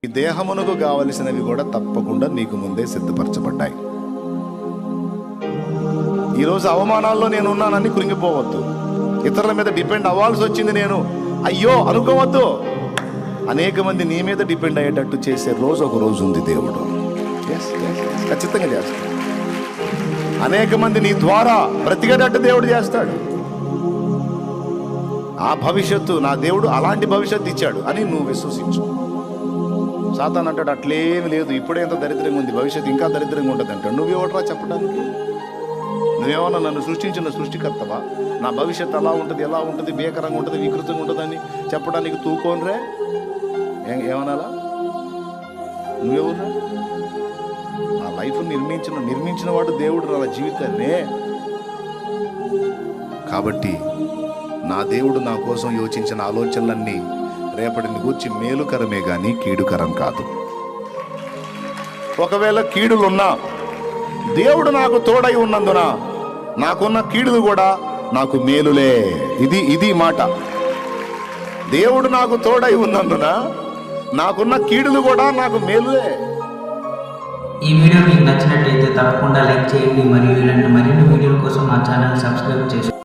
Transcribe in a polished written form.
ఈ దేహమునకు కావలసినవి కూడా తప్పకుండా నీకు ముందే సిద్ధపరచబడ్డాయి. ఈరోజు అవమానాల్లో నేను ఉన్నానని కృంగిపోవద్దు. ఇతరుల మీద డిపెండ్ అవ్వాల్సి వచ్చింది నేను అయ్యో అనుకోవద్దు. అనేక మంది నీ మీద డిపెండ్ అయ్యేటట్టు చేసే రోజు ఒక రోజు ఉంది. దేవుడు ఖచ్చితంగా చేస్తాడు. అనేక మంది నీ ద్వారా బ్రతికేటట్టు దేవుడు చేస్తాడు. ఆ భవిష్యత్తు నా దేవుడు అలాంటి భవిష్యత్తు ఇచ్చాడు అని నువ్వు విశ్వసించు. సాతాను అంటాడు అట్లేమి లేదు, ఇప్పుడే ఎంత దరిద్రంగా ఉంది, భవిష్యత్తు ఇంకా దరిద్రంగా ఉంటుంది అంటాడు. నువ్వెవడరా చెప్పడానికి? నువ్వేమన్నా నన్ను సృష్టించిన సృష్టికర్తవా? నా భవిష్యత్తు అలా ఉంటుంది, ఎలా ఉంటుంది, భీకరంగా ఉంటుంది, వికృతంగా ఉంటుందని చెప్పడానికి తూకోనరే ఏమనాలా? నువ్వెవరురా? నా లైఫ్ నిర్మించిన వాడు దేవుడు నా జీవితాన్నే. కాబట్టి నా దేవుడు నా కోసం యోచించిన ఆలోచనలన్నీ రేపటిని గూర్చి మేలుకరమే కానీ కీడుకరం కాదు. ఒకవేళ కీడులున్నా దేవుడు నాకు తోడై ఉన్నందున నాకున్న కీడులు కూడా నాకు మేలులే. ఇది మాట. దేవుడు నాకు తోడై ఉన్నందున నాకున్న కీడులు కూడా నాకు మేలులే. ఈ వీడియో మీకు నచ్చినట్లయితే తప్పకుండా లైక్ చేయండి మరియు ఇలాంటి మరిన్ని వీడియోల కోసం మా ఛానల్ సబ్స్క్రైబ్ చేసుకోండి.